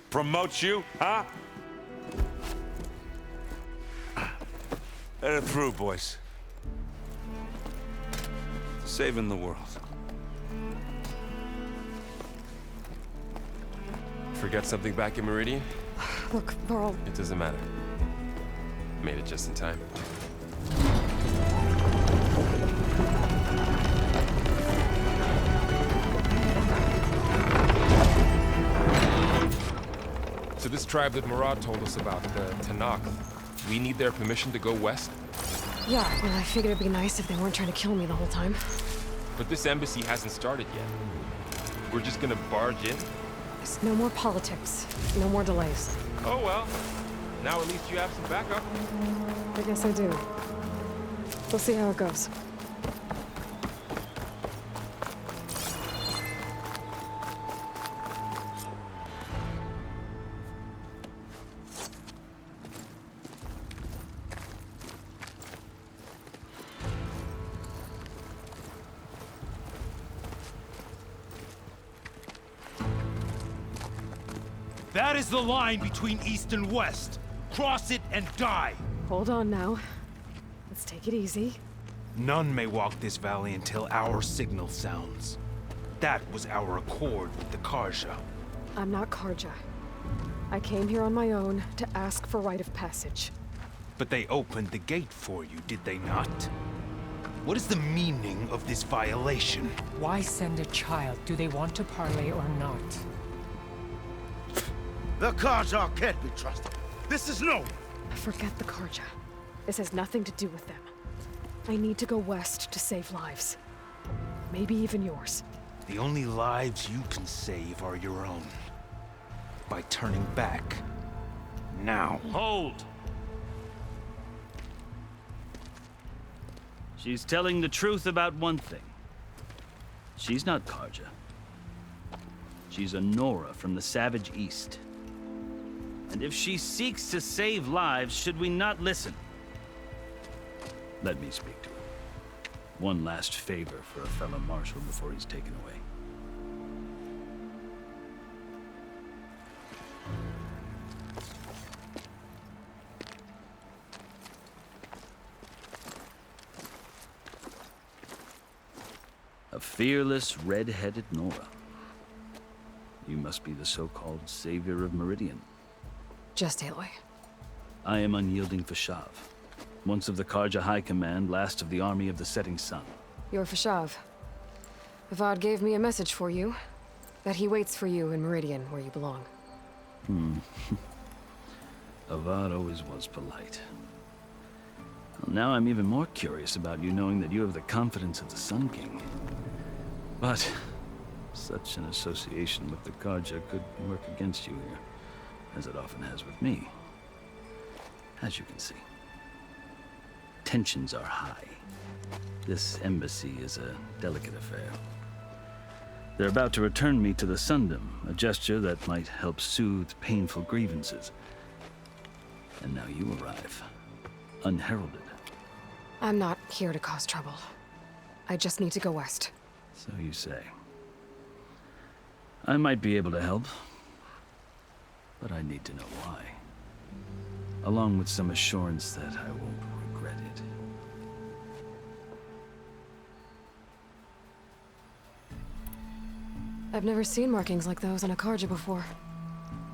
promote you, huh? Let it through, boys. Saving the world. Forget something back in Meridian? Look, Varl, It doesn't matter. Made it just in time. So this tribe that Murad told us about, the Tanakh, we need their permission to go west? yeah, well, I figured it'd be nice if they weren't trying to kill me the whole time. But this embassy hasn't started yet. We're just gonna barge in? There's no more politics, no more delays. Oh well. Now at least you have some backup. I guess I do. We'll see how it goes. That is the line between East and West. Cross it and die. Hold on now. Let's take it easy. None may walk this valley until our signal sounds. That was our accord with the Karja. I'm not Karja. I came here on my own to ask for rite of passage. But they opened the gate for you, did they not? What is the meaning of this violation? Why send a child? Do they want to parley or not? The Karja can't be trusted. This is no. Forget the Karja. This has nothing to do with them. I need to go west to save lives. Maybe even yours. The only lives you can save are your own. By turning back. Now. Hold! She's telling the truth about one thing. She's not Karja. She's a Nora from the Savage East. And if she seeks to save lives, should we not listen? Let me speak to her. One last favor for a fellow marshal before he's taken away. A fearless, red-headed Nora. You must be the so-called savior of Meridian. Just Aloy. I am unyielding Fashav. Once of the Karja High Command, last of the army of the Setting Sun. You're Fashav. Avad gave me a message for you. That he waits for you in Meridian, where you belong. Avad always was polite. Well, now I'm even more curious about you knowing that you have the confidence of the Sun King. But such an association with the Karja could work against you here, as it often has with me. As you can see, tensions are high. This embassy is a delicate affair. They're about to return me to the Sundom, a gesture that might help soothe painful grievances. And now you arrive, unheralded. I'm not here to cause trouble. I just need to go west. So you say. I might be able to help, but I need to know why. Along with some assurance that I won't regret it. I've never seen markings like those on a Karja before.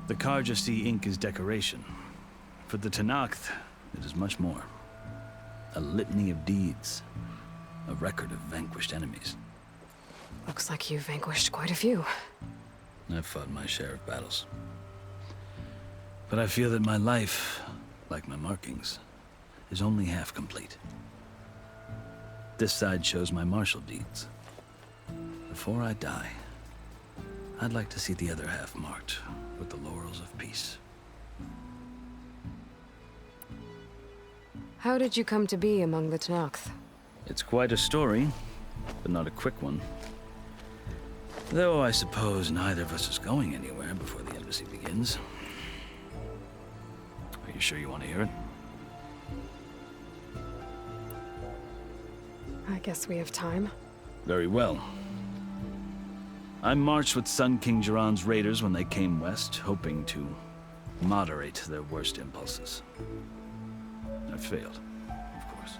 The Karja see ink as decoration. For the Tanakh, it is much more. A litany of deeds. A record of vanquished enemies. Looks like you've vanquished quite a few. I've fought my share of battles. But I feel that my life, like my markings, is only half complete. This side shows my martial deeds. Before I die, I'd like to see the other half marked with the laurels of peace. How did you come to be among the Tanakh? It's quite a story, but not a quick one. Though I suppose neither of us is going anywhere before the embassy begins. Are you sure you want to hear it? I guess we have time. Very well. I marched with Sun King Jiran's raiders when they came west, hoping to moderate their worst impulses. I failed, of course.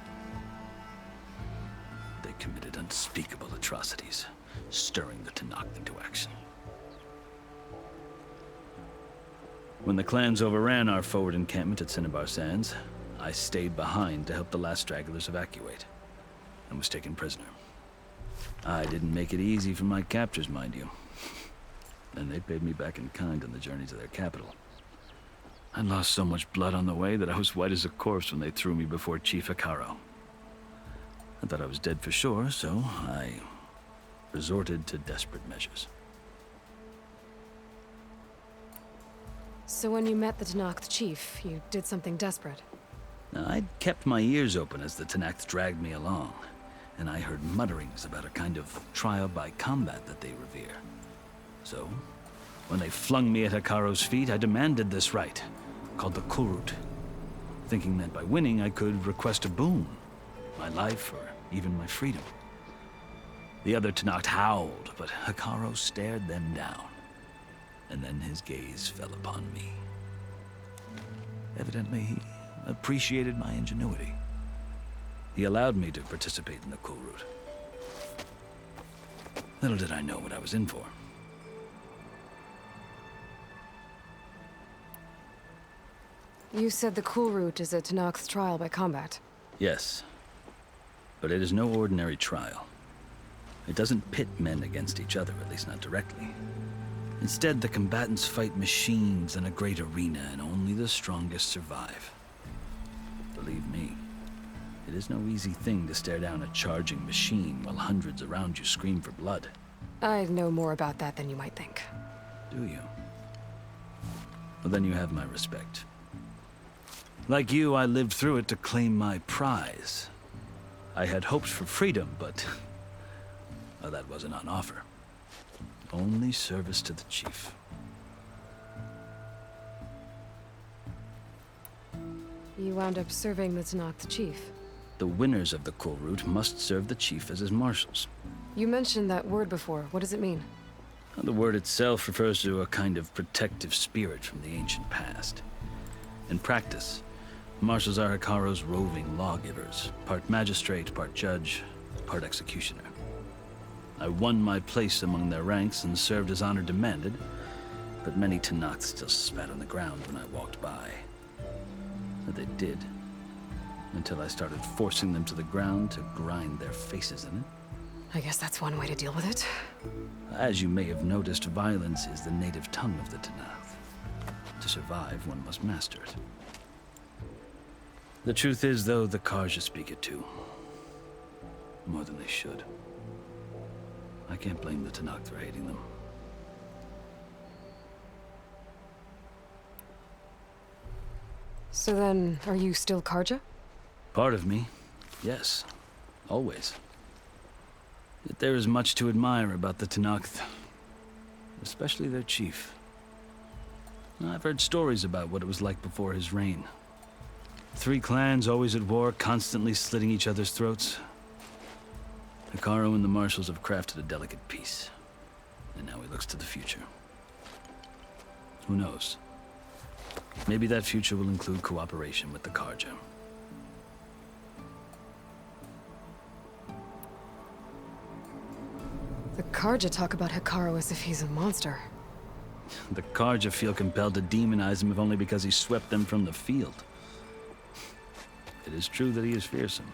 They committed unspeakable atrocities, stirring the Tenakth into action. When the clans overran our forward encampment at Cinnabar Sands, I stayed behind to help the last stragglers evacuate, and was taken prisoner. I didn't make it easy for my captors, mind you. And they paid me back in kind on the journey to their capital. I lost so much blood on the way that I was white as a corpse when they threw me before Chief Hekarro. I thought I was dead for sure, so I resorted to desperate measures. So when you met the Tenakth chief, you did something desperate. Now, I'd kept my ears open as the Tenakth dragged me along, and I heard mutterings about a kind of trial by combat that they revere. So, when they flung me at Hekarro's feet, I demanded this rite, called the Kulrut, thinking that by winning I could request a boon, my life or even my freedom. The other Tenakth howled, but Hekarro stared them down, and then his gaze fell upon me. Evidently, he appreciated my ingenuity. He allowed me to participate in the Kulrut. Little did I know what I was in for. You said the Kulrut is a Tenakth trial by combat. Yes, but it is no ordinary trial. It doesn't pit men against each other, at least not directly. Instead, the combatants fight machines in a great arena, and only the strongest survive. Believe me, it is no easy thing to stare down a charging machine while hundreds around you scream for blood. I know more about that than you might think. Do you? Well, then you have my respect. Like you, I lived through it to claim my prize. I had hoped for freedom, but well, that wasn't on offer. Only service to the chief. You wound up serving the Tenakth chief. The winners of the Kulrut must serve the chief as his marshals. You mentioned that word before. What does it mean? The word itself refers to a kind of protective spirit from the ancient past. In practice, marshals are Hekarro's roving lawgivers, part magistrate, part judge, part executioner. I won my place among their ranks and served as honor demanded, but many Tenakth still spat on the ground when I walked by. But they did, until I started forcing them to the ground to grind their faces in it. I guess that's one way to deal with it. As you may have noticed, violence is the native tongue of the Tenakth. To survive, one must master it. The truth is, though, the Carja speak it too. More than they should. I can't blame the Tenakth for hating them. So then, are you still Carja? Part of me, yes. Always. Yet there is much to admire about the Tenakth. Especially their chief. I've heard stories about what it was like before his reign. 3 clans always at war, constantly slitting each other's throats. Hekarro and the marshals have crafted a delicate peace. And now he looks to the future. Who knows? Maybe that future will include cooperation with the Carja. The Carja talk about Hekarro as if he's a monster. The Carja feel compelled to demonize him if only because he swept them from the field. It is true that he is fearsome.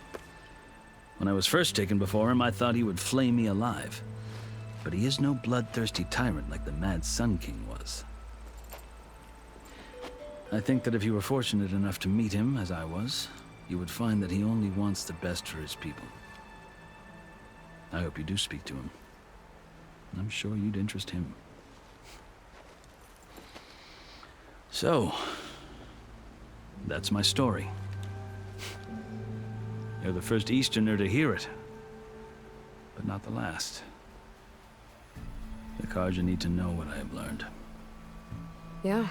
When I was first taken before him, I thought he would flay me alive. But he is no bloodthirsty tyrant like the Mad Sun King was. I think that if you were fortunate enough to meet him, as I was, you would find that he only wants the best for his people. I hope you do speak to him. I'm sure you'd interest him. So, that's my story. You're the first Easterner to hear it, but not the last. The Carja need to know what I have learned. Yeah.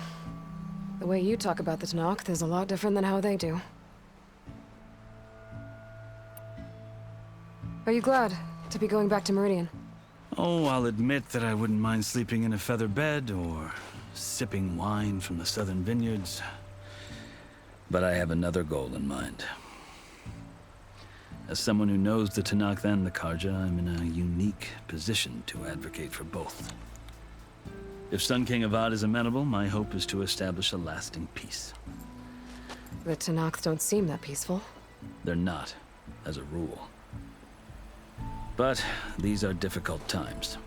The way you talk about the Tenakth is a lot different than how they do. Are you glad to be going back to Meridian? Oh, I'll admit that I wouldn't mind sleeping in a feather bed or sipping wine from the southern vineyards. But I have another goal in mind. As someone who knows the Tenakth and the Carja, I'm in a unique position to advocate for both. If Sun King Avad is amenable, my hope is to establish a lasting peace. The Tenakth don't seem that peaceful. They're not, as a rule. But these are difficult times.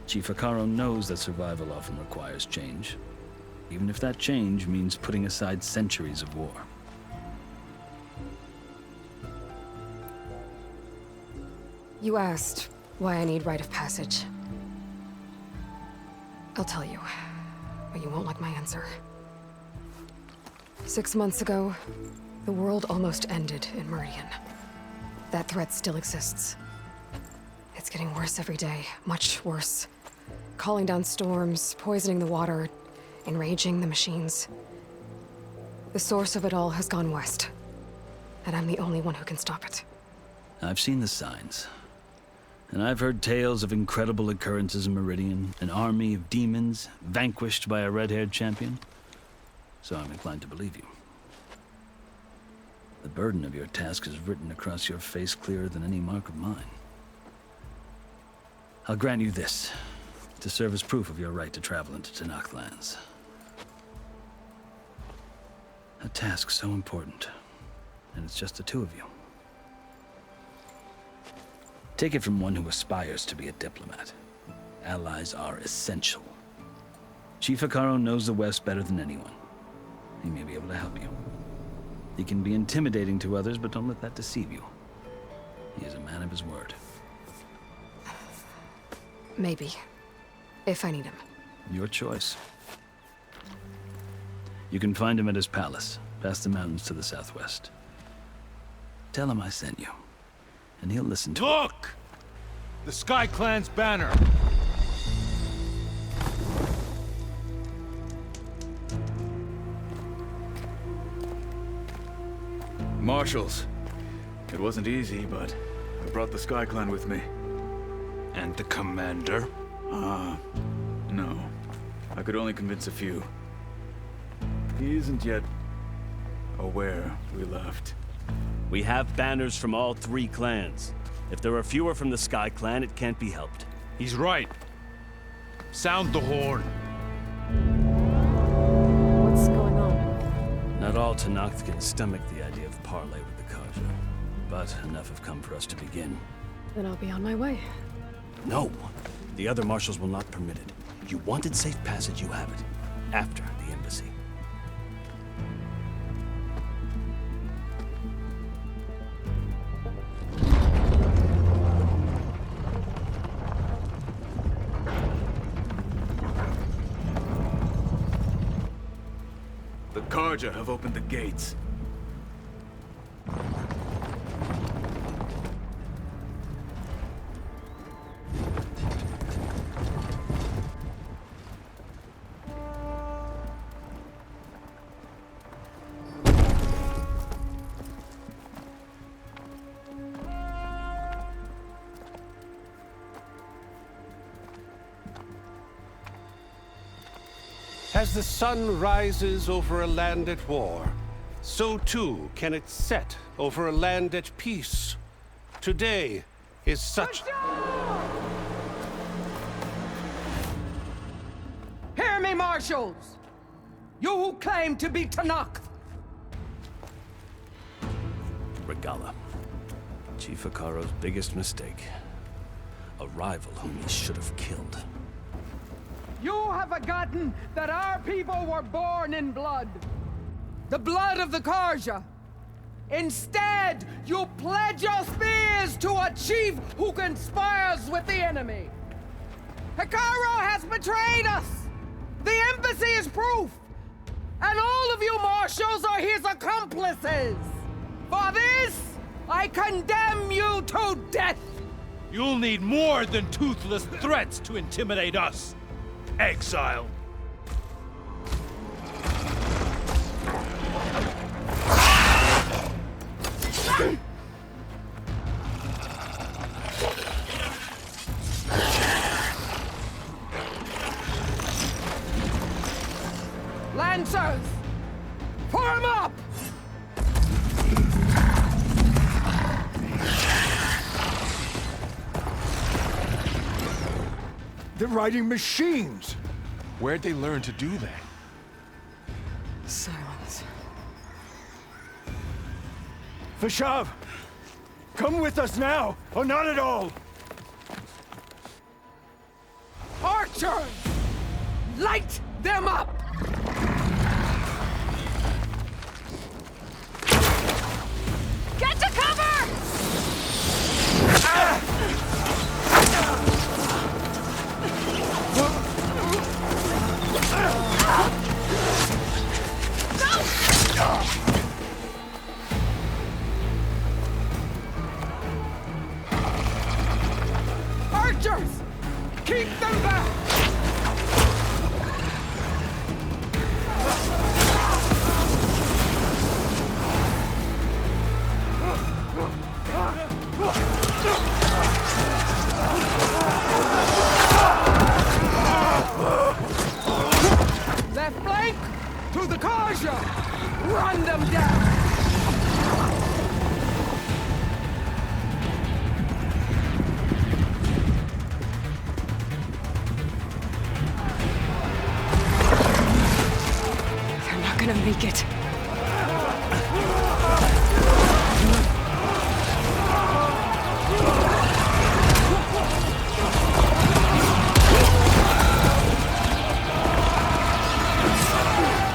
Chief Hekarro knows that survival often requires change, even if that change means putting aside centuries of war. You asked why I need rite of passage. I'll tell you, but you won't like my answer. 6 months ago, the world almost ended in Meridian. That threat still exists. It's getting worse every day, much worse. Calling down storms, poisoning the water, enraging the machines. The source of it all has gone west, and I'm the only one who can stop it. I've seen the signs. And I've heard tales of incredible occurrences in Meridian, an army of demons vanquished by a red-haired champion. So I'm inclined to believe you. The burden of your task is written across your face clearer than any mark of mine. I'll grant you this, to serve as proof of your right to travel into Tenakth lands. A task so important, and it's just the two of you. Take it from one who aspires to be a diplomat. Allies are essential. Chief Hekarro knows the West better than anyone. He may be able to help you. He can be intimidating to others, but don't let that deceive you. He is a man of his word. Maybe. If I need him. Your choice. You can find him at his palace, past the mountains to the southwest. Tell him I sent you, and he'll listen to it. Look! The Sky Clan's banner! Marshals. It wasn't easy, but I brought the Sky Clan with me. And the commander? No. I could only convince a few. He isn't yet aware we left. We have banners from all 3 clans. If there are fewer from the Sky Clan, it can't be helped. He's right. Sound the horn. What's going on? Not all Tenakth can stomach the idea of parley with the Carja, but enough have come for us to begin. Then I'll be on my way. No, the other marshals will not permit it. You wanted safe passage, you have it. After the embassy. The Carja have opened the gates. As the sun rises over a land at war, so too can it set over a land at peace. Today is such... Hear me, marshals! You who claim to be Tenakth! Regalla. Chief Hekarro's biggest mistake. A rival whom he should have killed. You have forgotten that our people were born in blood. The blood of the Carja. Instead, you pledge your spears to a chief who conspires with the enemy. Hekarro has betrayed us! The embassy is proof! And all of you marshals are his accomplices! For this, I condemn you to death! You'll need more than toothless threats to intimidate us. Exile. Lancers! Form up! They're riding machines! Where'd they learn to do that? Silence. Vashav! Come with us now, or not at all! Archers! Light them up! Get to cover! Archers! Keep them back! Left flank to the Karja! Run them down! They're not gonna make it.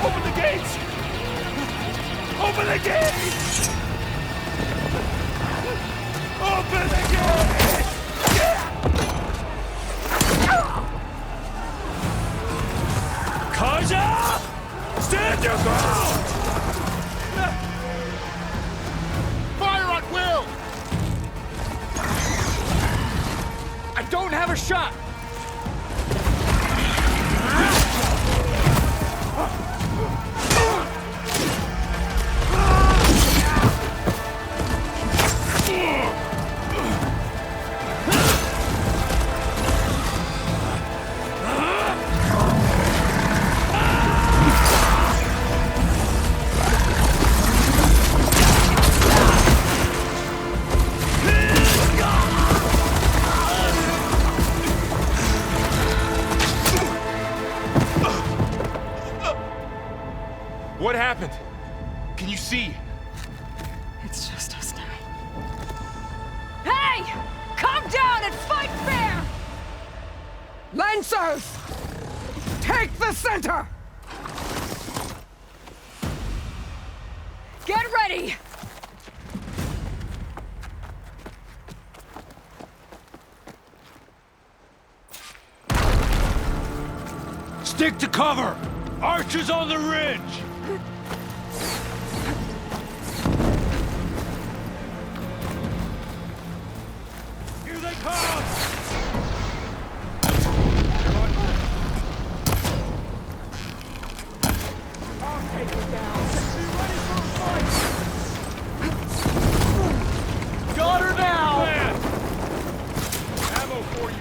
Open the gates! Open the gates! Open the gates! Kaja! Stand your ground! Fire at will! I don't have a shot! What happened? Can you see? It's just us now. Hey! Calm down and fight fair! Lancers! Take the center! Get ready! Stick to cover! Archers on the ridge! Here they come! I'll take it down! Be ready for a fight! Got her now! Ammo for you!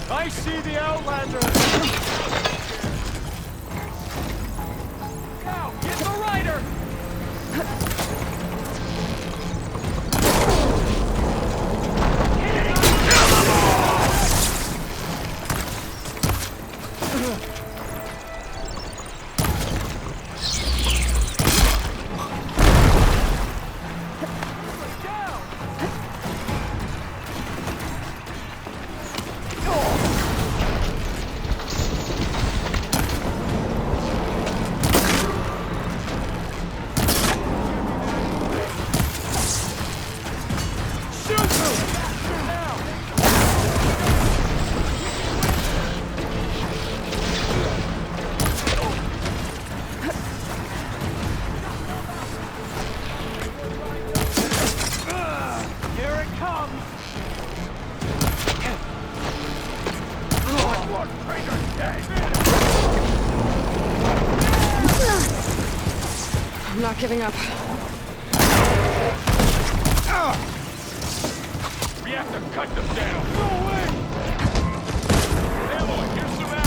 I see the Outlander! Now, get the rider! I'm not giving up. We have to cut them down. No way! Aloy, here's some ammo.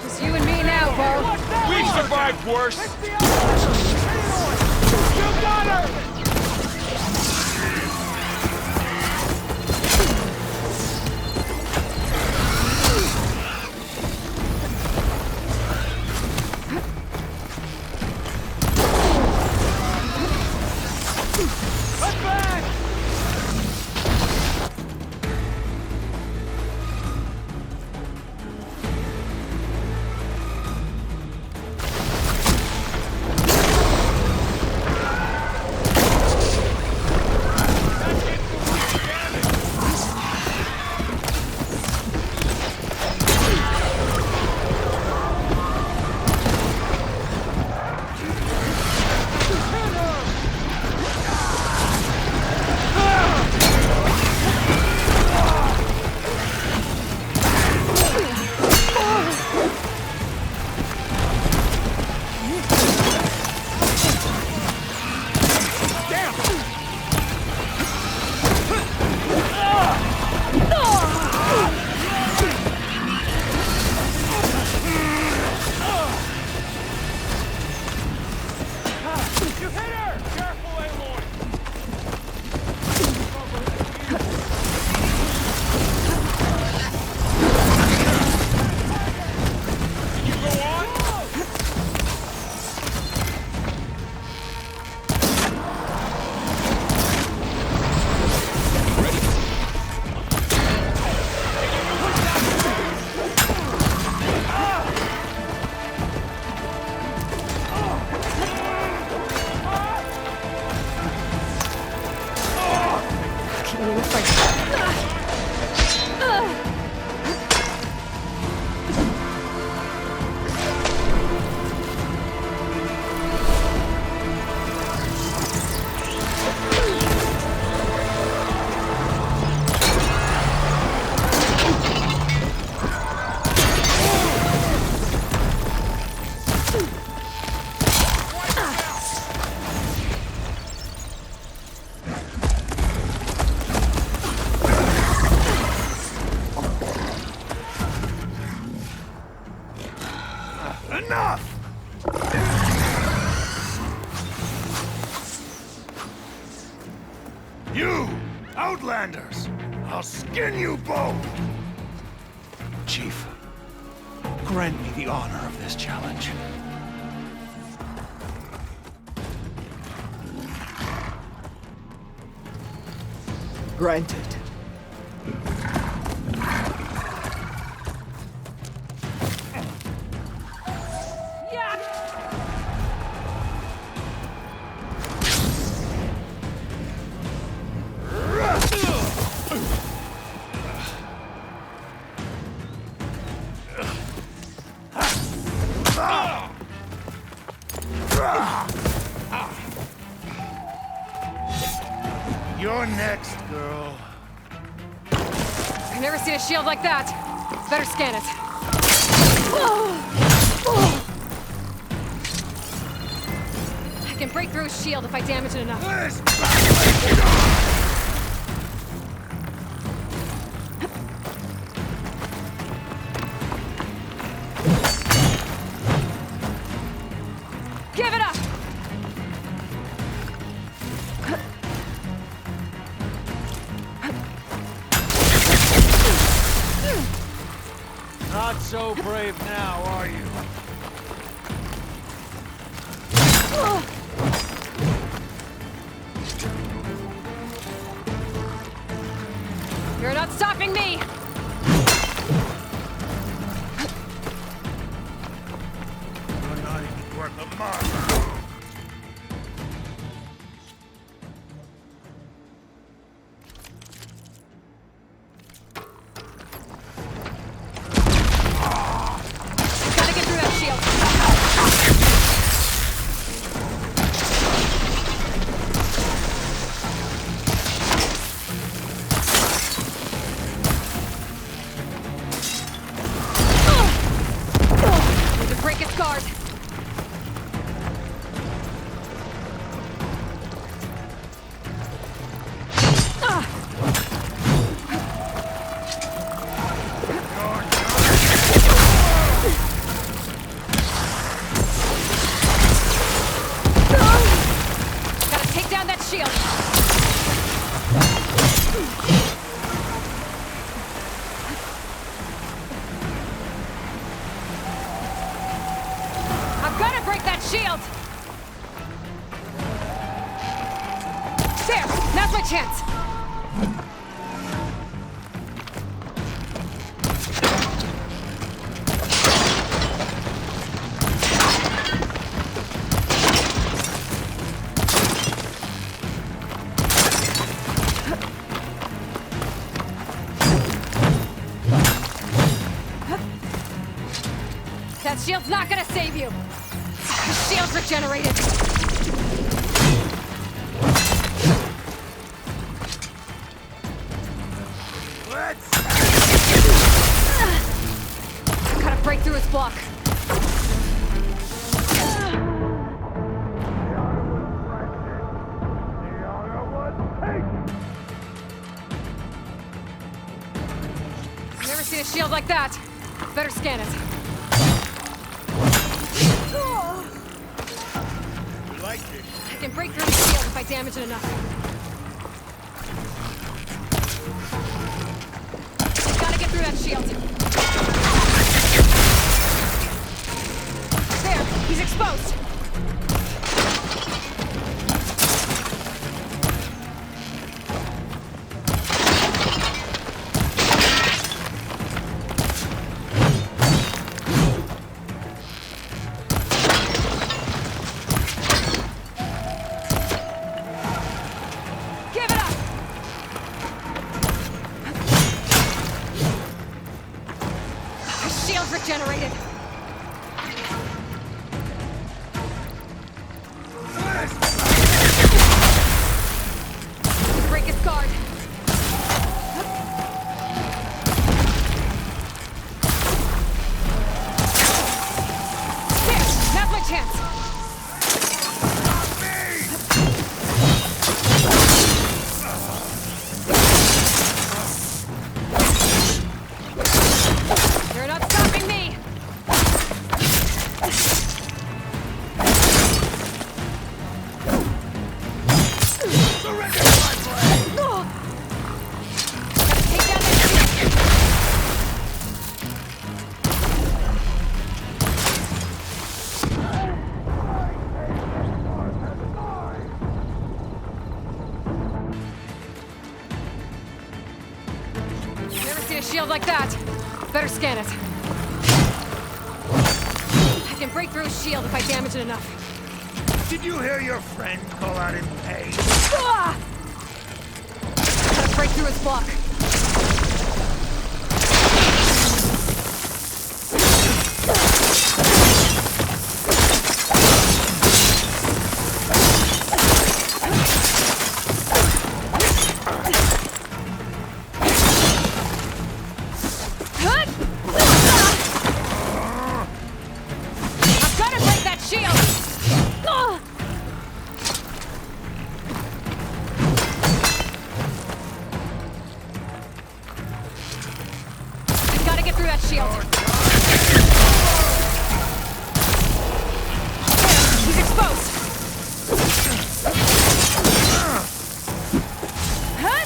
Just you and me now, Bo. We survived worse. You got her! You, Outlanders! I'll skin you both! Chief, grant me the honor of this challenge. Granted. You're next, girl. I've never seen a shield like that. Better scan it. I can break through a shield if I damage it enough. Give it up! Not so brave now, are you? You're not stopping me! You're not even worth a mark. Gotta get through that shield. Need to break its guard. Gotta take down that shield. I'm gonna break that shield! There! Now's my chance! That shield's not gonna save you! The shield's regenerated! Gotta break through his block. Never seen a shield like that. Better scan it. Like this. I can break through the shield if I damage it enough. Gotta get through that shield. There, he's exposed. Give it up! His shield's regenerated. Break his guard. There! Now's my chance! You're not stopping me! Gotta take down that shield. Never seen a shield like that. Better scan it. I can break through a shield if I damage it enough. Did you hear your friend call out in pain? Ah! Gotta break through his block. Good! I've gotta break that shield! Ah! I've gotta get through that shield. There, he's exposed. Huh?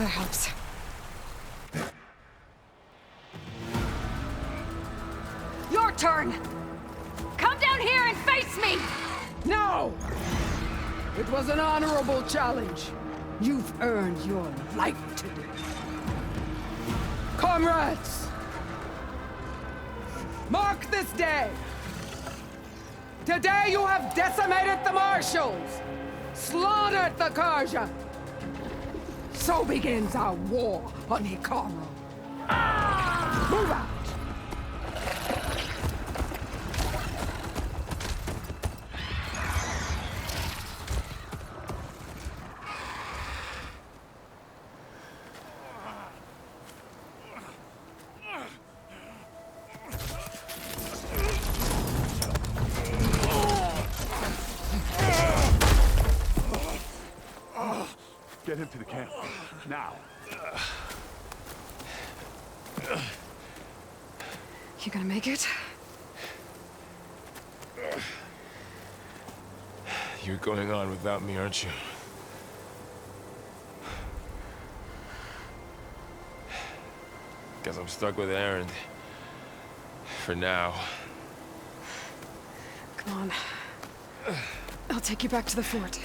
That helps. Your turn! Come down here and face me! No! It was an honorable challenge. You've earned your life today. Comrades! Mark this day! Today you have decimated the Marshals! Slaughtered the Karja! So begins our war on Hikaru. Move out! Get him to the camp. Now. You gonna make it? You're going on without me, aren't you? Guess I'm stuck with Aaron. For now. Come on. I'll take you back to the fort.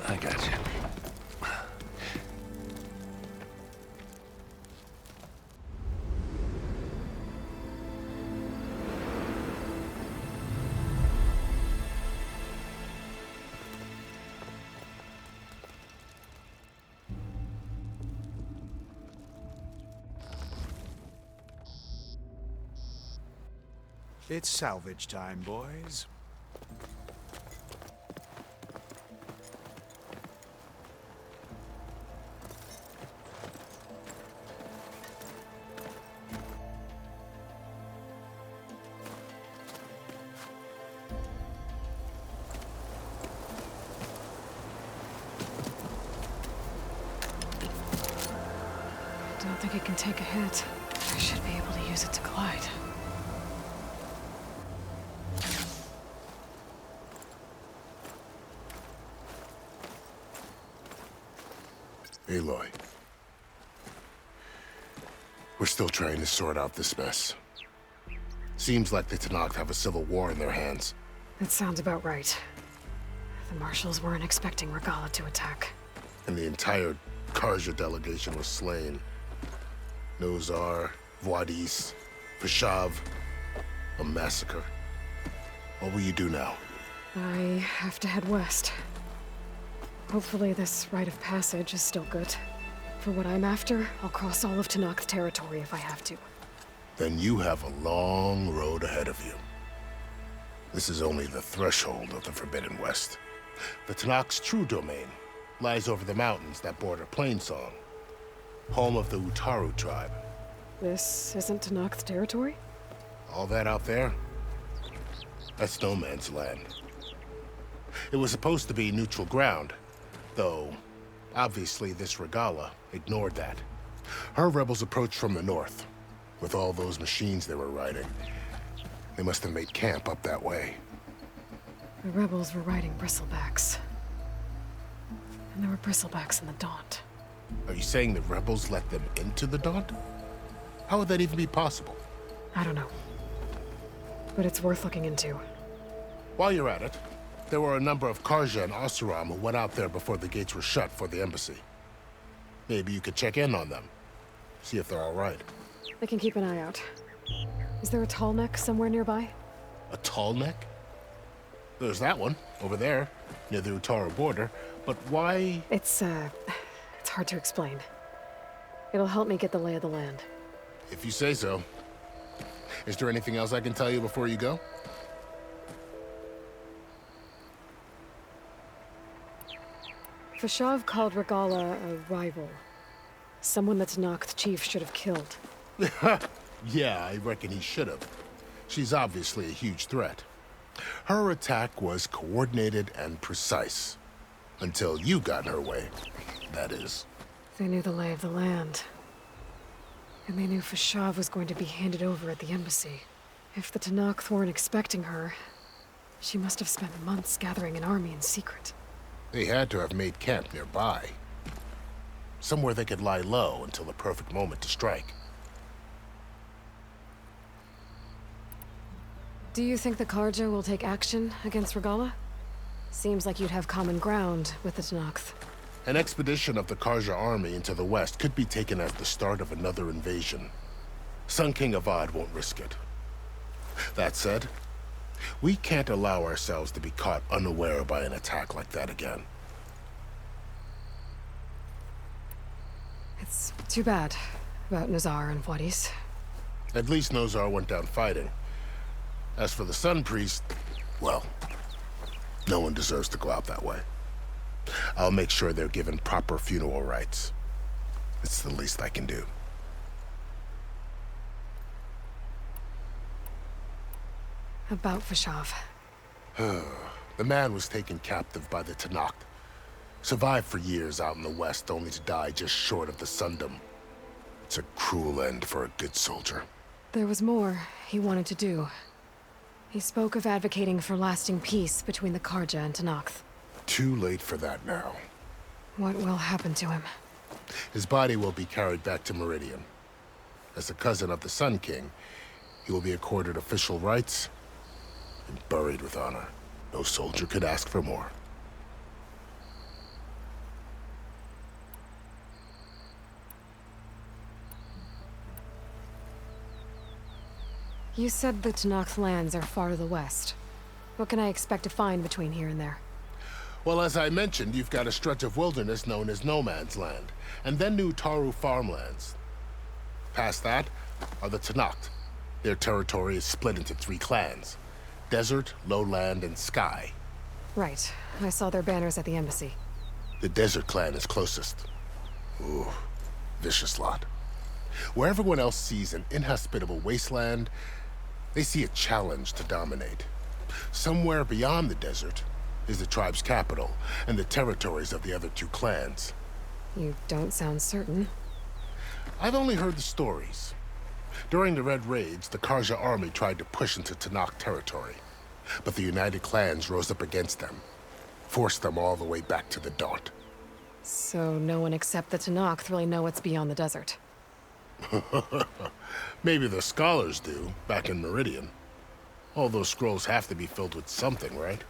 I got you. It's salvage time, boys. I don't think it can take a hit. I should be able to use it to glide. Aloy. We're still trying to sort out this mess. Seems like the Tenakth have a civil war in their hands. That sounds about right. The Marshals weren't expecting Regalla to attack. And the entire Karja delegation was slain. Nozar, Vuadis, Fashav. A massacre. What will you do now? I have to head west. Hopefully this rite of passage is still good. For what I'm after, I'll cross all of Tenakth territory if I have to. Then you have a long road ahead of you. This is only the threshold of the Forbidden West. The Tenakth's true domain lies over the mountains that border Plainsong, home of the Utaru tribe. This isn't Tenakth territory? All that out there? That's no man's land. It was supposed to be neutral ground, though obviously this Regalla ignored that. Her rebels approached from the north, with all those machines they were riding. They must have made camp up that way. The rebels were riding bristlebacks. And there were bristlebacks in the Daunt. Are you saying the rebels let them into the Daunt? How would that even be possible? I don't know. But it's worth looking into. While you're at it, there were a number of Karja and Oseram who went out there before the gates were shut for the embassy. Maybe you could check in on them. See if they're all right. I can keep an eye out. Is there a tall neck somewhere nearby? A tall neck? There's that one, over there, near the Utaru border. But why? It's hard to explain. It'll help me get the lay of the land. If you say so. Is there anything else I can tell you before you go? Fashav called Regalla a rival. Someone that Tenakth chief should have killed. Yeah, I reckon he should have. She's obviously a huge threat. Her attack was coordinated and precise. Until you got in her way, that is. They knew the lay of the land. And they knew Fashav was going to be handed over at the embassy. If the Tenakth weren't expecting her, she must have spent months gathering an army in secret. They had to have made camp nearby. Somewhere they could lie low until the perfect moment to strike. Do you think the Karja will take action against Regalla? Seems like you'd have common ground with the Tenakth. An expedition of the Karja army into the west could be taken as the start of another invasion. Sun King Avad won't risk it. That said, we can't allow ourselves to be caught unaware by an attack like that again. It's too bad about Nazar and Wadis. At least Nozar went down fighting. As for the Sun Priest, well, no one deserves to go out that way. I'll make sure they're given proper funeral rites. It's the least I can do. About Fashav. The man was taken captive by the Tenakth. Survived for years out in the west, only to die just short of the Sundom. It's a cruel end for a good soldier. There was more he wanted to do. He spoke of advocating for lasting peace between the Karja and Tenakth. Too late for that now. What will happen to him? His body will be carried back to Meridian. As a cousin of the Sun King, he will be accorded official rights and buried with honor. No soldier could ask for more. You said the Tenakth lands are far to the west. What can I expect to find between here and there? Well, as I mentioned, you've got a stretch of wilderness known as No Man's Land, and then New Taru farmlands. Past that are the Tenakth. Their territory is split into 3 clans: Desert, Lowland, and Sky. Right. I saw their banners at the embassy. The Desert clan is closest. Ooh, vicious lot. Where everyone else sees an inhospitable wasteland, they see a challenge to dominate. Somewhere beyond the desert is the tribe's capital and the territories of the other 2 clans. You don't sound certain. I've only heard the stories. During the Red Raids, the Karja army tried to push into Tenakth territory, but the United Clans rose up against them, forced them all the way back to the Daunt. So no one except the Tenakth really know what's beyond the desert. Maybe the scholars do, back in Meridian. All those scrolls have to be filled with something, right?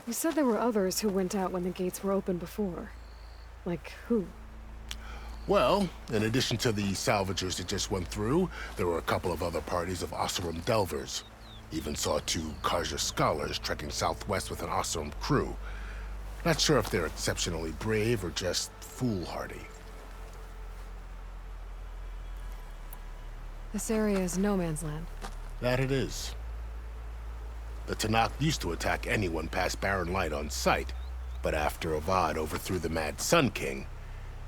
You said there were others who went out when the gates were open before. Like who? Well, in addition to the salvagers that just went through, there were a couple of other parties of Oseram delvers. Even saw 2 Karja scholars trekking southwest with an Oseram crew. Not sure if they're exceptionally brave or just foolhardy. This area is no man's land. That it is. The Tenakth used to attack anyone past Barren Light on sight, but after Avad overthrew the Mad Sun King,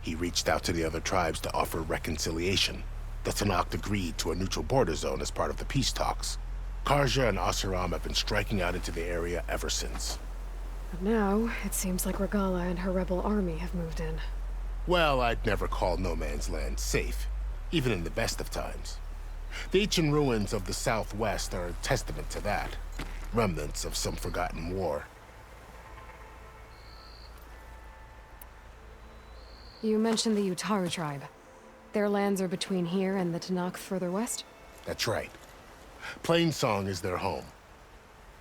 he reached out to the other tribes to offer reconciliation. The Tenakth agreed to a neutral border zone as part of the peace talks. Karja and Oseram have been striking out into the area ever since. But now, it seems like Regalla and her rebel army have moved in. Well, I'd never call No Man's Land safe, even in the best of times. The ancient ruins of the Southwest are a testament to that. Remnants of some forgotten war. You mentioned the Utaru tribe. Their lands are between here and the Tenakth further west? That's right. Plainsong is their home.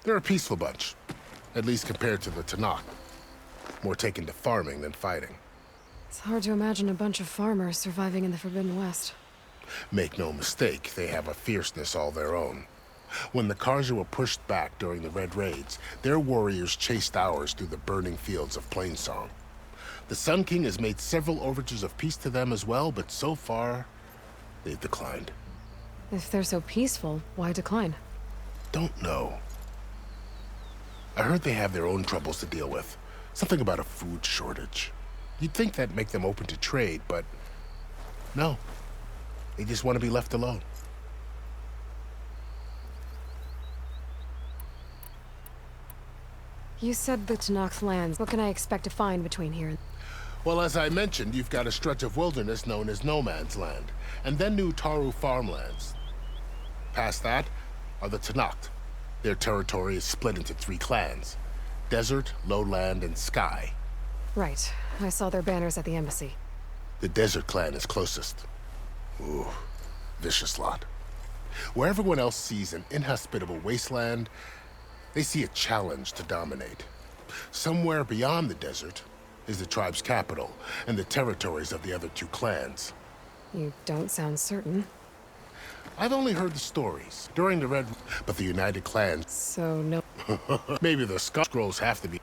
They're a peaceful bunch, at least compared to the Tenakth. More taken to farming than fighting. It's hard to imagine a bunch of farmers surviving in the Forbidden West. Make no mistake, they have a fierceness all their own. When the Karja were pushed back during the Red Raids, their warriors chased ours through the burning fields of Plainsong. The Sun King has made several overtures of peace to them as well, but so far, they've declined. If they're so peaceful, why decline? Don't know. I heard they have their own troubles to deal with. Something about a food shortage. You'd think that'd make them open to trade, but no. They just want to be left alone. You said the Tenakth lands. What can I expect to find between here and... Well, as I mentioned, you've got a stretch of wilderness known as No Man's Land, and then New Taru farmlands. Past that are the Tenakth. Their territory is split into 3 clans: Desert, Lowland, and Sky. Right. I saw their banners at the embassy. The Desert clan is closest. Ooh, vicious lot. Where everyone else sees an inhospitable wasteland, they see a challenge to dominate. Somewhere beyond the desert is the tribe's capital and the territories of the other 2 clans. You don't sound certain. I've only heard the stories during the Red... But the United Clans... So no... Maybe the Scrolls have to be...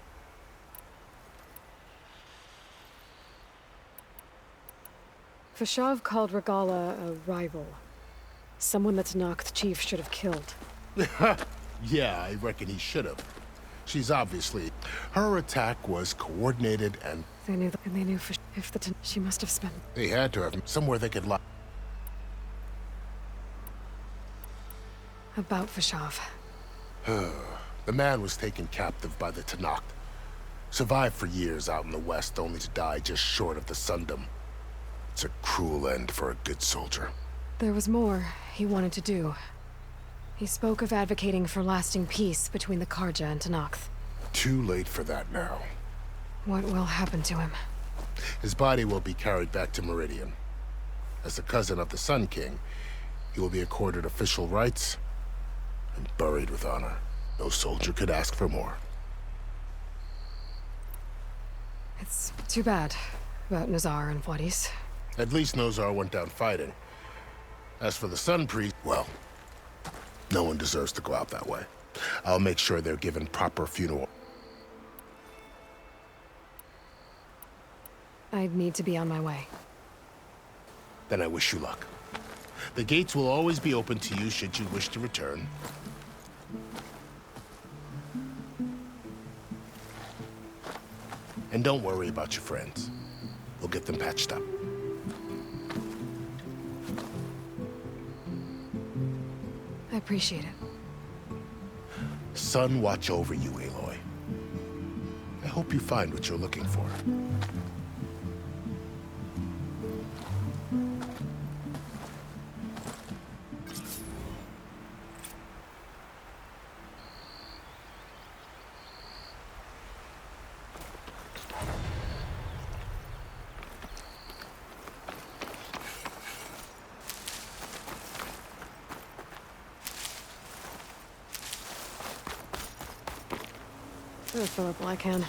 Fashav called Regalla a rival. Someone that Tenakth chief should have killed. Yeah, I reckon he should have. She's obviously... Her attack was coordinated and... They knew that, and they knew if the she must have spent... They had to have somewhere they could lie. About Fashav. The man was taken captive by the Tenakth. Survived for years out in the west, only to die just short of the Sundom. It's a cruel end for a good soldier. There was more he wanted to do. He spoke of advocating for lasting peace between the Karja and Tenakth. Too late for that now. What will happen to him? His body will be carried back to Meridian. As a cousin of the Sun King, he will be accorded official rights and buried with honor. No soldier could ask for more. It's too bad about Nazar and Wadis. At least Nozar went down fighting. As for the Sun Priest, well, no one deserves to go out that way. I'll make sure they're given proper funeral. I'd need to be on my way. Then I wish you luck. The gates will always be open to you should you wish to return. And don't worry about your friends. We'll get them patched up. I appreciate it. Sun watch over you, Aloy. I hope you find what you're looking for. I'll fill up all I can. No.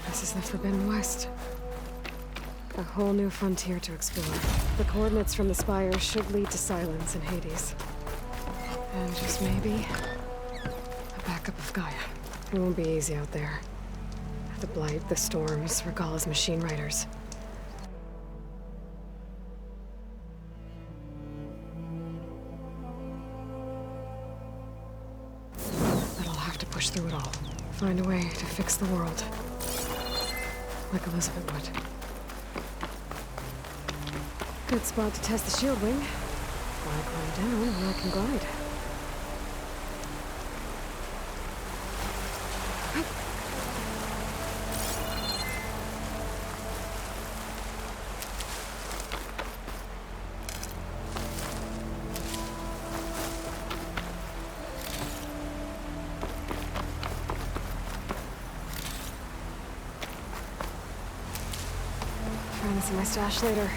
This is the Forbidden West. A whole new frontier to explore. The coordinates from the spires should lead to Silence in Hades. And just maybe, a backup of Gaia. It won't be easy out there. The Blight, the Storms, Regalla's machine riders. But I'll have to push through it all. Find a way to fix the world. Like Elizabeth would. Good spot to test the shield wing. Why glide down when I can glide? Find this in my stash later.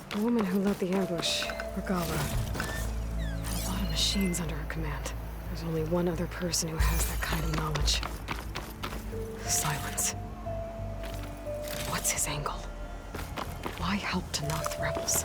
The woman who led the ambush, Regalla, had a lot of machines under her command. There's only one other person who has that kind of knowledge. Silence. What's his angle? Why help to knock the rebels?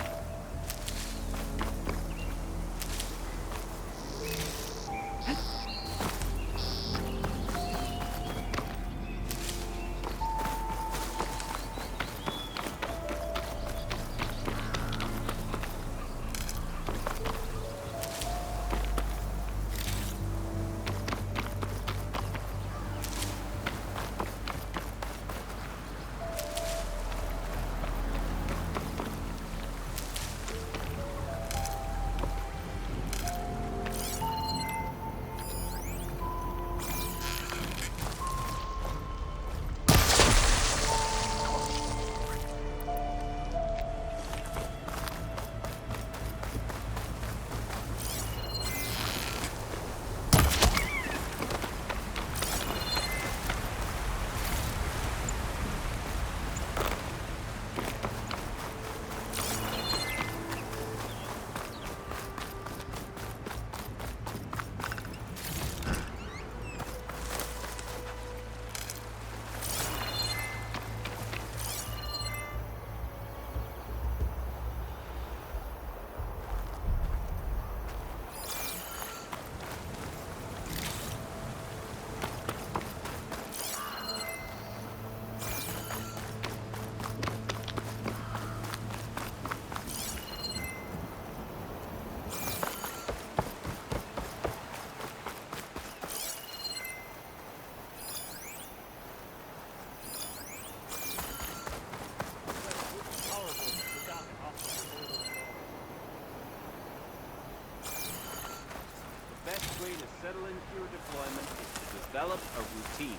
The best way to settle into your deployment is to develop a routine.